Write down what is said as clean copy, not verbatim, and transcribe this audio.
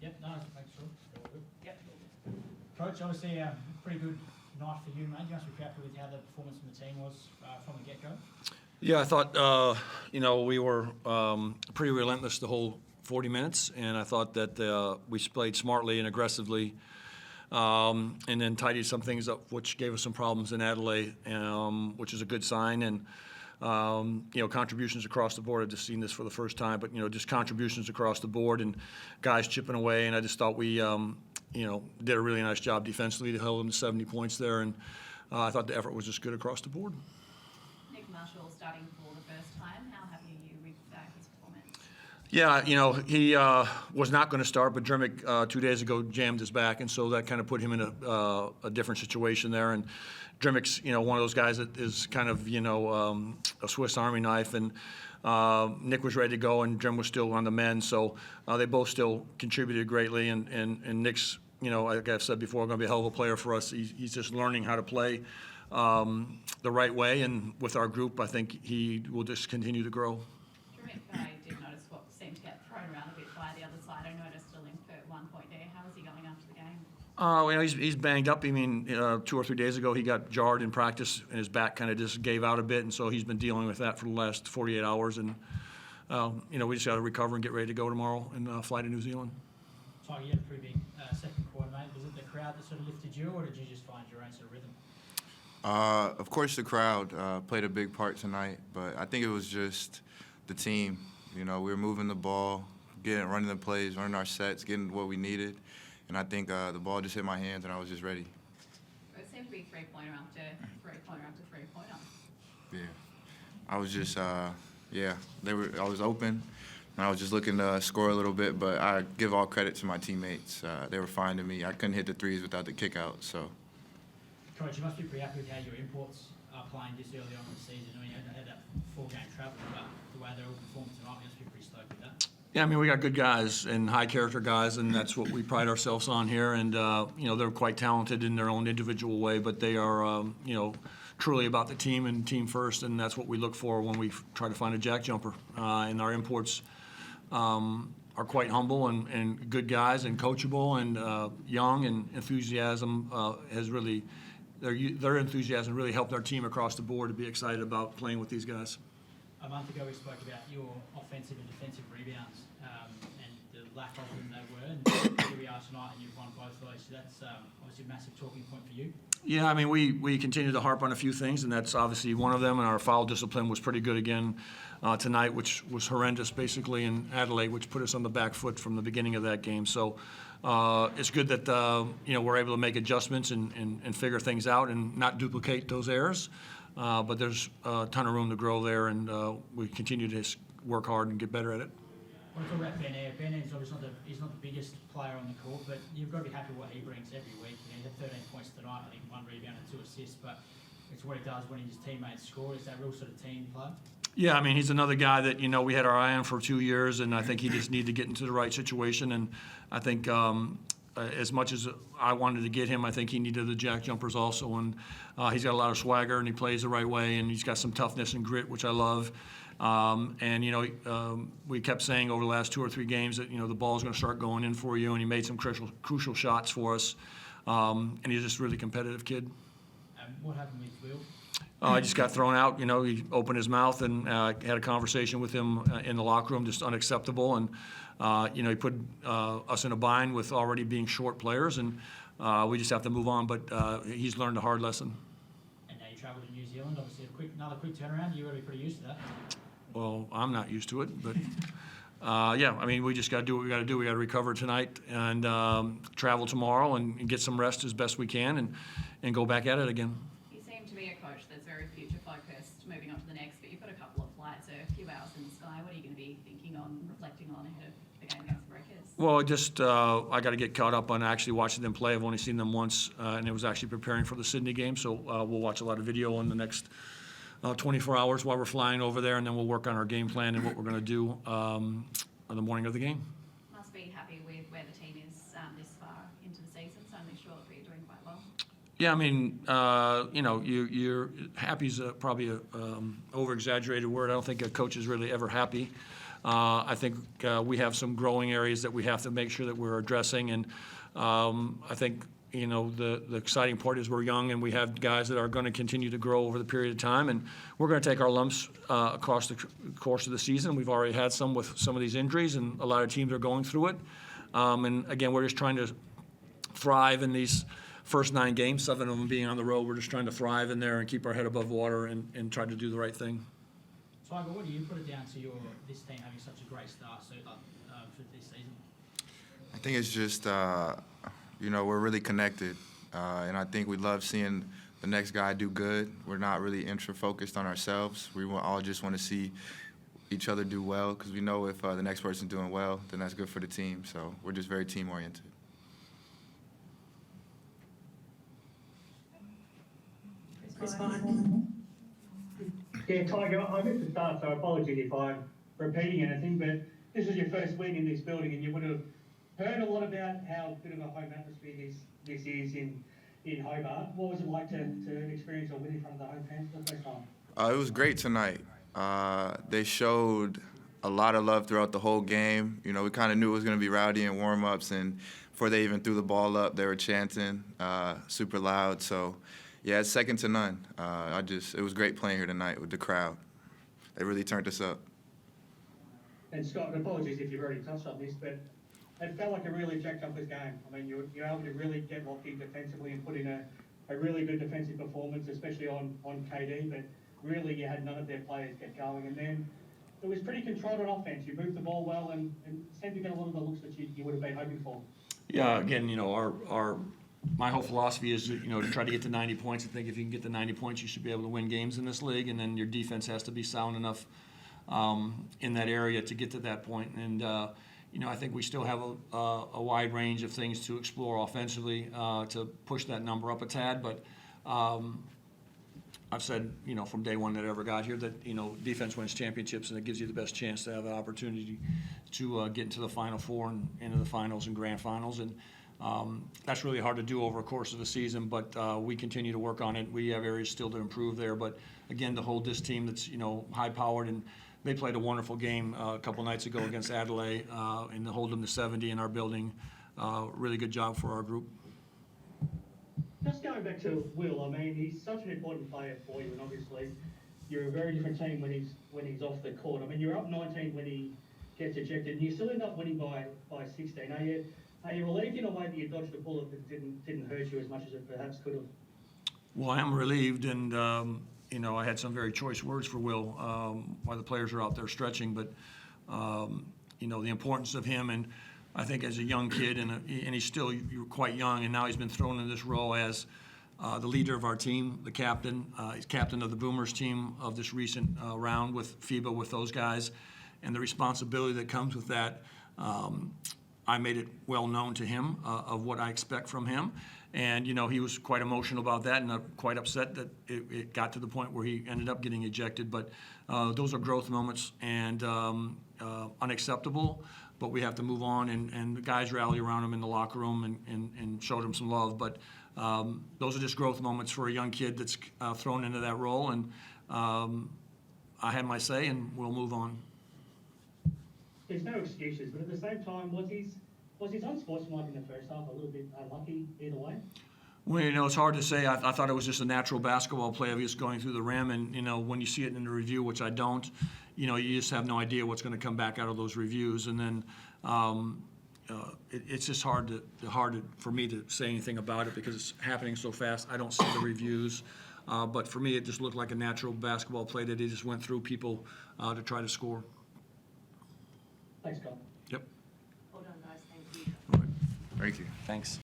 Yep, no, make sure. All good. Yep. Coach, obviously a pretty good night for you, mate. You must be happy with how the performance from the team was from the get-go. Yeah, I thought, we were pretty relentless the whole 40 minutes, and I thought that we played smartly and aggressively, and then tidied some things up, which gave us some problems in Adelaide, which is a good sign. And contributions across the board. I've just seen this for the first time, but just contributions across the board and guys chipping away. And I just thought we, did a really nice job defensively to hold them to 70 points there. And I thought the effort was just good across the board. Nick Marshall starting for the first time. How happy are you with his performance? Yeah, he was not going to start, but Dermot 2 days ago jammed his back, and so that kind of put him in a different situation there. And Dermot's, one of those guys that is kind of, a Swiss Army knife, and Nick was ready to go, and Dermot was still on the mend, so they both still contributed greatly. And Nick's, like I've said before, going to be a hell of a player for us. He's just learning how to play the right way, and with our group, I think he will just continue to grow. I did notice what seemed to get thrown around a bit by the other side. I noticed a limp at one point there. How is he going after the game? He's banged up. 2 or 3 days ago, he got jarred in practice, and his back kind of just gave out a bit, and so he's been dealing with that for the last 48 hours. And, we just got to recover and get ready to go tomorrow and fly to New Zealand. Tyger, you had a pretty big second quarter, mate. Was it the crowd that sort of lifted you, or did you just find your own sort of rhythm? Of course, the crowd played a big part tonight, but I think it was just the team. We were moving the ball, running the plays, running our sets, getting what we needed. And I think the ball just hit my hands, and I was just ready. It seemed to be three-pointer after three-pointer after three-pointer. Yeah. I was just, I was open, and I was just looking to score a little bit, but I give all credit to my teammates. They were finding me. I couldn't hit the threes without the kick out, so. Coach, you must be pretty happy with how your imports are playing this early on in the season. You had that 4-game travel, but the way they're all performing tonight, you must be pretty stoked with that. Yeah, we got good guys and high-character guys, and that's what we pride ourselves on here. And, they're quite talented in their own individual way, but they are, truly about the team and team first, and that's what we look for when we try to find a jack jumper. And our imports are quite humble and good guys and coachable and young, and enthusiasm has really their enthusiasm really helped our team across the board to be excited about playing with these guys. A month ago, we spoke about your offensive and defensive rebounds and the lack of them they were. And here we are tonight, and you've won both of those. So that's obviously a massive talking point for you. Yeah, we continue to harp on a few things, and that's obviously one of them. And our foul discipline was pretty good again tonight, which was horrendous basically in Adelaide, which put us on the back foot from the beginning of that game. So it's good that we're able to make adjustments and figure things out and not duplicate those errors. But there's a ton of room to grow there, and we continue to work hard and get better at it. I want to talk about Ben Eyre. Ben Eyre's obviously not the biggest player on the court, but you've got to be happy with what he brings every week. He had 13 points tonight, I think 1 rebound and 2 assists, but it's what he does when his teammates score. Is that real sort of team play? Yeah, he's another guy that, we had our eye on for 2 years, and I think he just needed to get into the right situation. And I think as much as I wanted to get him, I think he needed the jack jumpers also. And he's got a lot of swagger, and he plays the right way, and he's got some toughness and grit, which I love. We kept saying over the last 2 or 3 games that, the ball's going to start going in for you, and he made some crucial shots for us. And he's just a really competitive kid. What happened with Will? He just got thrown out. He opened his mouth and had a conversation with him in the locker room, just unacceptable. And, he put us in a bind with already being short players, and we just have to move on. But he's learned a hard lesson. And now you travel to New Zealand, obviously another quick turnaround. You've got to be pretty used to that. Well, I'm not used to it, but we just got to do what we got to do. We got to recover tonight and travel tomorrow and get some rest as best we can and go back at it again. You seem to be a coach that's very future-focused, moving on to the next, but you've got a couple of flights, a few hours in the sky. What are you going to be thinking on, reflecting on ahead of the game against the Breakers? Well, I got to get caught up on actually watching them play. I've only seen them once, and it was actually preparing for the Sydney game, so we'll watch a lot of video in the next 24 hours while we're flying over there, and then we'll work on our game plan and what we're going to do on the morning of the game. Must be happy with where the team is this far into the season, so I'm sure that you're doing quite well. Yeah, you're happy is probably a over-exaggerated word. I don't think a coach is really ever happy. I think we have some growing areas that we have to make sure that we're addressing. And I think, you know, the exciting part is we're young and we have guys that are going to continue to grow over the period of time. And we're going to take our lumps across the course of the season. We've already had some with some of these injuries, and a lot of teams are going through it. And again, we're just trying to thrive in these first 9 games, 7 of them being on the road. We're just trying to thrive in there and keep our head above water and try to do the right thing. Tyger, what do you put it down to this team having such a great start for this season? I think it's just, you know, we're really connected, and I think we love seeing the next guy do good. We're not really intra-focused on ourselves. We all just want to see each other do well, because we know if the next person's doing well, then that's good for the team. So we're just very team-oriented. Yeah, Tyger, I missed the start, so apologies if I'm repeating anything, but this is your first win in this building, and you would have heard a lot about how good of a home atmosphere this is in Hobart. What was it like to experience a win in front of the home fans for the first time? It was great tonight. They showed a lot of love throughout the whole game. You know, we kind of knew it was going to be rowdy in warm-ups, and before they even threw the ball up, they were chanting super loud. So, yeah, it's second to none. It was great playing here tonight with the crowd. They really turned us up. And Scott, apologies if you've already touched on this, but it felt like a really jacked-up game. I mean, you're able to really get locked in defensively and put in a really good defensive performance, especially on KD, but really you had none of their players get going. And then it was pretty controlled on offense. You moved the ball well and seemed to get a lot of the looks that you would have been hoping for. Yeah, again, you know, my whole philosophy is, you know, to try to get to 90 points. I think if you can get to 90 points, you should be able to win games in this league, and then your defense has to be sound enough in that area to get to that point. And, you know, I think we still have a wide range of things to explore offensively to push that number up a tad. But I've said, you know, from day one that I ever got here that, you know, defense wins championships, and it gives you the best chance to have an opportunity to get into the Final Four and into the finals and grand finals. And that's really hard to do over a course of the season, but we continue to work on it. We have areas still to improve there. But, again, to hold this team that's, you know, high-powered, and they played a wonderful game a couple nights ago against Adelaide, and to hold them to 70 in our building, really good job for our group. Just going back to Will, I mean, he's such an important player for you, and obviously you're a very different team when he's off the court. I mean, you're up 19 when he gets ejected, and you still end up winning by 16. Are you relieved in a way that you dodged a bullet that didn't hurt you as much as it perhaps could have? Well, I am relieved, and you know, I had some very choice words for Will while the players are out there stretching, but you know, the importance of him, and I think as a young kid, and he's still quite young, and now he's been thrown in this role as the leader of our team, the captain. He's captain of the Boomers team of this recent round with FIBA, with those guys, and the responsibility that comes with that. I made it well known to him of what I expect from him. And, you know, he was quite emotional about that, and quite upset that it got to the point where he ended up getting ejected. But those are growth moments, and unacceptable. But we have to move on, and the guys rally around him in the locker room and showed him some love. But those are just growth moments for a young kid that's thrown into that role. And I had my say, and we'll move on. There's no excuses, but at the same time, was his unsportsmanlike in the first half a little bit unlucky either way? Well, you know, it's hard to say. I thought it was just a natural basketball play of just going through the rim, and, you know, when you see it in the review, which I don't, you know, you just have no idea what's going to come back out of those reviews. And then it's just hard for me to say anything about it because it's happening so fast. I don't see the reviews. But for me, it just looked like a natural basketball play that he just went through people to try to score. Thanks, Scott. Yep. Hold on, guys. Thank you. All right. Thank you. Thanks.